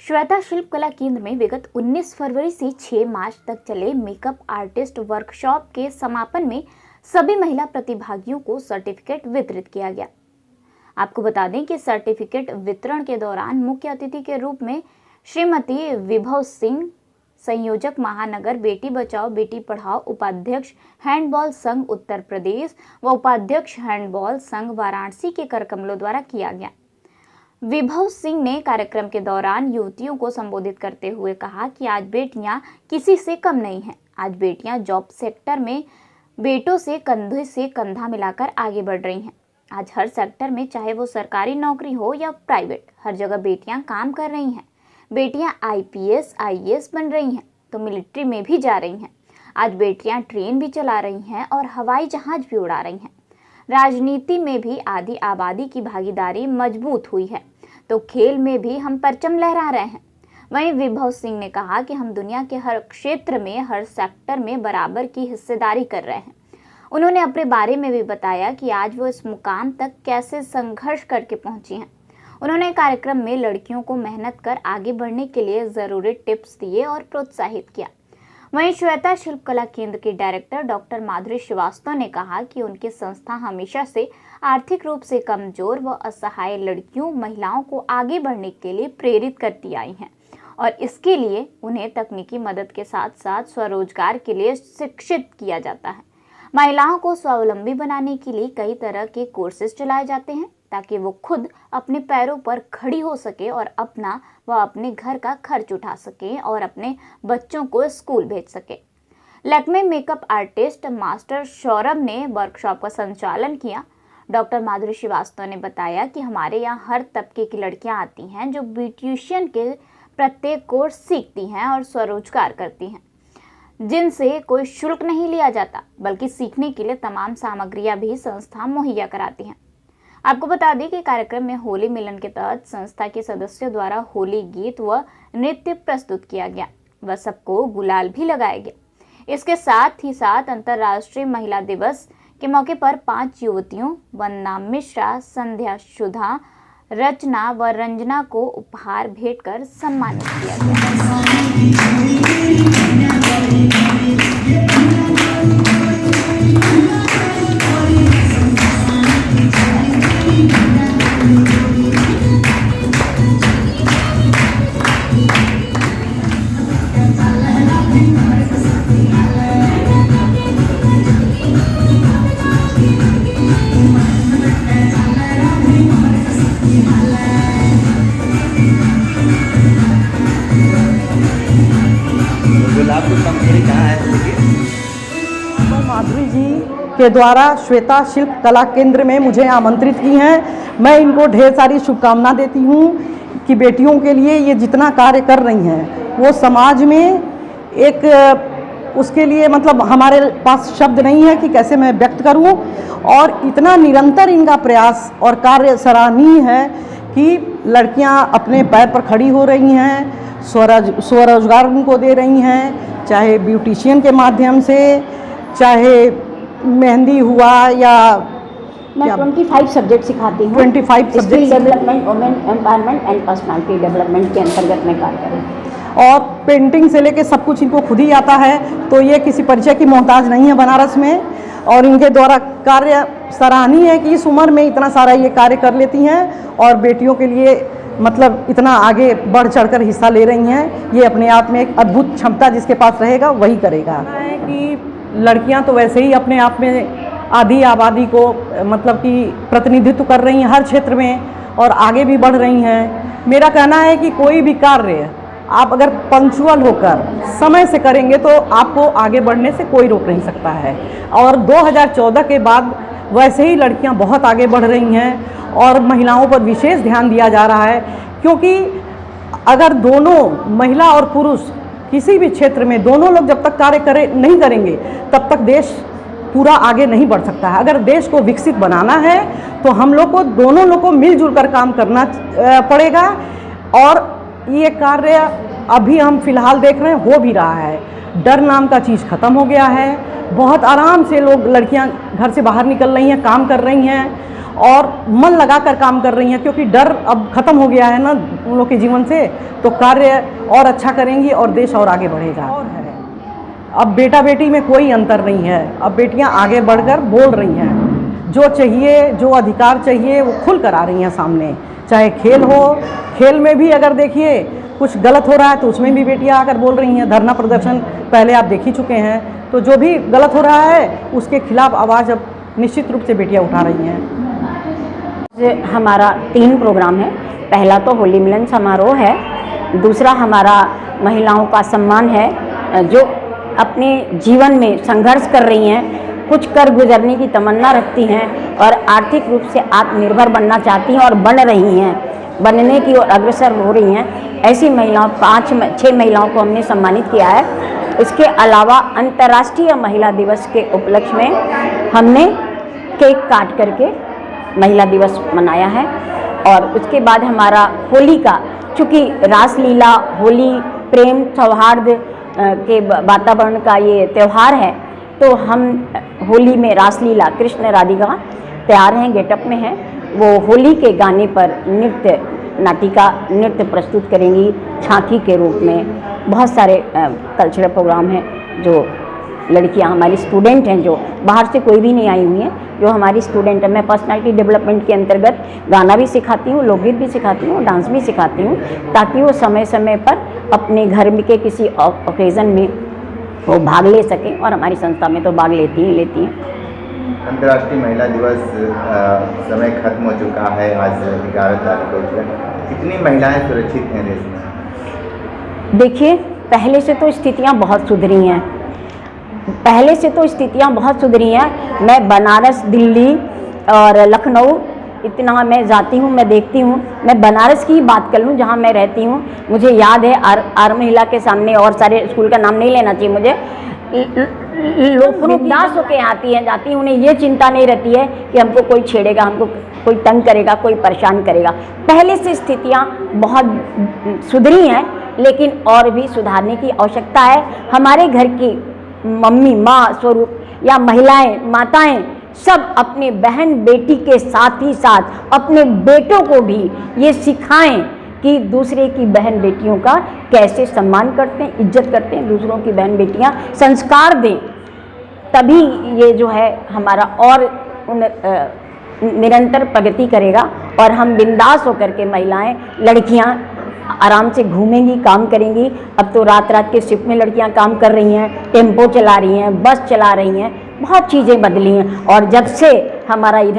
श्वेता शिल्प कला केंद्र में विगत 19 फरवरी से 6 मार्च तक चले मेकअप आर्टिस्ट वर्कशॉप के समापन में सभी महिला प्रतिभागियों को सर्टिफिकेट वितरित किया गया। आपको बता दें कि सर्टिफिकेट वितरण के दौरान मुख्य अतिथि के रूप में श्रीमती विभव सिंह, संयोजक महानगर बेटी बचाओ बेटी पढ़ाओ, उपाध्यक्ष हैंडबॉल संघ उत्तर प्रदेश व उपाध्यक्ष हैंडबॉल संघ वाराणसी के करकमलों द्वारा किया गया। विभव सिंह ने कार्यक्रम के दौरान युवतियों को संबोधित करते हुए कहा कि आज बेटियां किसी से कम नहीं हैं। आज बेटियां जॉब सेक्टर में बेटों से कंधे से कंधा मिलाकर आगे बढ़ रही हैं। आज हर सेक्टर में, चाहे वो सरकारी नौकरी हो या प्राइवेट, हर जगह बेटियां काम कर रही हैं। बेटियां आईपीएस, आईएएस बन रही हैं तो मिलिट्री में भी जा रही हैं। आज बेटियां ट्रेन भी चला रही हैं और हवाई जहाज भी उड़ा रही हैं। राजनीति में भी आधी आबादी की भागीदारी मजबूत हुई है तो खेल में भी हम परचम लहरा रहे हैं। वहीं विभव सिंह ने कहा कि हम दुनिया के हर क्षेत्र में, हर सेक्टर में बराबर की हिस्सेदारी कर रहे हैं। उन्होंने अपने बारे में भी बताया कि आज वो इस मुकाम तक कैसे संघर्ष करके पहुंची हैं। उन्होंने कार्यक्रम में लड़कियों को मेहनत कर आगे बढ़ने के लिए ज़रूरी टिप्स दिए और प्रोत्साहित किया। वहीं श्वेता शिल्प कला केंद्र के डायरेक्टर डॉक्टर माधुरी श्रीवास्तव ने कहा कि उनकी संस्था हमेशा से आर्थिक रूप से कमजोर व असहाय लड़कियों, महिलाओं को आगे बढ़ने के लिए प्रेरित करती आई हैं और इसके लिए उन्हें तकनीकी मदद के साथ साथ स्वरोजगार के लिए शिक्षित किया जाता है। महिलाओं को स्वावलंबी बनाने के लिए कई तरह के कोर्सेज चलाए जाते हैं ताकि वो खुद अपने पैरों पर खड़ी हो सके और अपना व अपने घर का खर्च उठा सके और अपने बच्चों को स्कूल भेज सके। Lakme makeup artist master Saurabh ने वर्कशॉप का संचालन किया। डॉक्टर माधुरी श्रीवास्तव ने बताया कि हमारे यहाँ हर तबके की लड़कियाँ आती हैं जो ब्यूटिशियन के प्रत्येक कोर्स सीखती हैं और स्वरोजगार करती हैं, जिनसे कोई शुल्क नहीं लिया जाता बल्कि सीखने के लिए तमाम सामग्रियाँ भी संस्था मुहैया कराती हैं। आपको बता दें कि कार्यक्रम में होली मिलन के तहत संस्था के सदस्यों द्वारा होली गीत व नृत्य प्रस्तुत किया गया व सबको गुलाल भी लगाया गया। इसके साथ ही साथ अंतर्राष्ट्रीय महिला दिवस के मौके पर 5 युवतियों वंदना मिश्रा, संध्या, सुधा, रचना व रंजना को उपहार भेंट कर सम्मानित किया गया। माधुरी जी के द्वारा श्वेता शिल्प कला केंद्र में मुझे आमंत्रित की हैं। मैं इनको ढेर सारी शुभकामना देती हूँ कि बेटियों के लिए ये जितना कार्य कर रही हैं वो समाज में एक उसके लिए मतलब हमारे पास शब्द नहीं है कि कैसे मैं व्यक्त करूँ। और इतना निरंतर इनका प्रयास और कार्य सराहनीय है कि लड़कियाँ अपने पैर पर खड़ी हो रही हैं, स्वरोजगार उनको दे रही हैं, चाहे ब्यूटिशियन के माध्यम से, चाहे मेहंदी हुआ या मैं 25 सब्जेक्ट सिखाती हूँ। 25 subject development, women empowerment and personality development के अंतर्गत मैं कार्य कर रही हूँ। और पेंटिंग से लेके सब कुछ इनको खुद ही आता है तो ये किसी परिचय की मोहताज नहीं है बनारस में। और इनके द्वारा कार्य सराहनीय है कि इस उम्र में इतना सारा ये कार्य कर लेती हैं और बेटियों के लिए मतलब इतना आगे बढ़ चढ़कर हिस्सा ले रही हैं। ये अपने आप में एक अद्भुत क्षमता जिसके पास रहेगा वही करेगा। है कि लड़कियां तो वैसे ही अपने आप में आधी आबादी को मतलब कि प्रतिनिधित्व कर रही हैं हर क्षेत्र में और आगे भी बढ़ रही हैं। मेरा कहना है कि कोई भी कार्य आप अगर पंक्चुअल होकर समय से करेंगे तो आपको आगे बढ़ने से कोई रोक नहीं सकता है। और 2014 के बाद वैसे ही लड़कियां बहुत आगे बढ़ रही हैं और महिलाओं पर विशेष ध्यान दिया जा रहा है, क्योंकि अगर दोनों महिला और पुरुष किसी भी क्षेत्र में दोनों लोग जब तक कार्य नहीं करेंगे तब तक देश पूरा आगे नहीं बढ़ सकता है। अगर देश को विकसित बनाना है तो हम लोग को दोनों लोग को मिलजुल कर काम करना पड़ेगा। और ये कार्य अभी हम फिलहाल देख रहे हैं हो भी रहा है। डर नाम का चीज़ ख़त्म हो गया है। बहुत आराम से लोग लड़कियां घर से बाहर निकल रही हैं, काम कर रही हैं और मन लगाकर काम कर रही हैं, क्योंकि डर अब खत्म हो गया है ना उन लोग के जीवन से, तो कार्य और अच्छा करेंगी और देश और आगे बढ़ेगा। और है, अब बेटा बेटी में कोई अंतर नहीं है, अब बेटियां आगे बढ़कर बोल रही हैं, जो चाहिए, जो अधिकार चाहिए वो खुल कर आ रही हैं सामने। चाहे खेल हो, खेल में भी अगर देखिए कुछ गलत हो रहा है तो उसमें भी बेटियां आकर बोल रही हैं। धरना प्रदर्शन पहले आप देख ही चुके हैं, तो जो भी गलत हो रहा है उसके खिलाफ आवाज़ अब निश्चित रूप से बेटियां उठा रही हैं। हमारा 3 प्रोग्राम है। पहला तो होली मिलन समारोह है, दूसरा हमारा महिलाओं का सम्मान है जो अपने जीवन में संघर्ष कर रही हैं, कुछ कर गुजरने की तमन्ना रखती हैं और आर्थिक रूप से आत्मनिर्भर बनना चाहती हैं और बन रही हैं, बनने की ओर अग्रसर हो रही हैं। ऐसी महिलाओं 5-6 महिलाओं को हमने सम्मानित किया है। इसके अलावा अंतर्राष्ट्रीय महिला दिवस के उपलक्ष्य में हमने केक काट करके महिला दिवस मनाया है। और उसके बाद हमारा होली का, चूँकि रासलीला, होली प्रेम सौहार्द के वातावरण का ये त्यौहार है, तो हम होली में रासलीला कृष्ण राधिका तैयार हैं, गेटअप में हैं। वो होली के गाने पर नृत्य नाटिका नृत्य प्रस्तुत करेंगी झांकी के रूप में। बहुत सारे कल्चरल प्रोग्राम हैं जो लड़कियां हमारी स्टूडेंट हैं, जो बाहर से कोई भी नहीं आई हुई हैं, जो हमारी स्टूडेंट है। मैं पर्सनालिटी डेवलपमेंट के अंतर्गत गाना भी सिखाती हूँ, लोकगीत भी सिखाती हूँ, डांस भी सिखाती हूँ, ताकि वो समय समय पर अपने घर में के किसी ओकेज़न में वो भाग ले सकें, और हमारी संस्था में तो भाग लेती हैं। अंतर्राष्ट्रीय महिला दिवस समय खत्म हो चुका है, आज 11 तारीख को। कितनी महिलाएं सुरक्षित हैं देश में? देखिए, पहले से तो स्थितियां बहुत सुधरी हैं, मैं बनारस, दिल्ली और लखनऊ इतना मैं जाती हूँ, मैं देखती हूँ। मैं बनारस की ही बात कर लूँ जहाँ मैं रहती हूँ, मुझे याद है आर महिला के सामने, और सारे स्कूल का नाम नहीं लेना चाहिए मुझे, लोग बिंदास होके आती हैं, जाती हैं, उन्हें ये चिंता नहीं रहती है कि हमको कोई छेड़ेगा, हमको कोई तंग करेगा, कोई परेशान करेगा। पहले से स्थितियाँ बहुत सुधरी हैं, लेकिन और भी सुधारने की आवश्यकता है। हमारे घर की मम्मी, माँ स्वरूप या महिलाएं, माताएं सब अपने बहन बेटी के साथ ही साथ अपने बेटों को भी ये सिखाएं कि दूसरे की बहन बेटियों का कैसे सम्मान करते हैं, इज्जत करते हैं। दूसरों की बहन बेटियां संस्कार दें, तभी ये जो है हमारा और निरंतर प्रगति करेगा, और हम बिंदास होकर के महिलाएं, लड़कियां आराम से घूमेंगी, काम करेंगी। अब तो रात रात के शिफ्ट में लड़कियां काम कर रही हैं, टेम्पो चला रही हैं, बस चला रही हैं, बहुत चीज़ें बदली हैं। और जब से हमारा इधर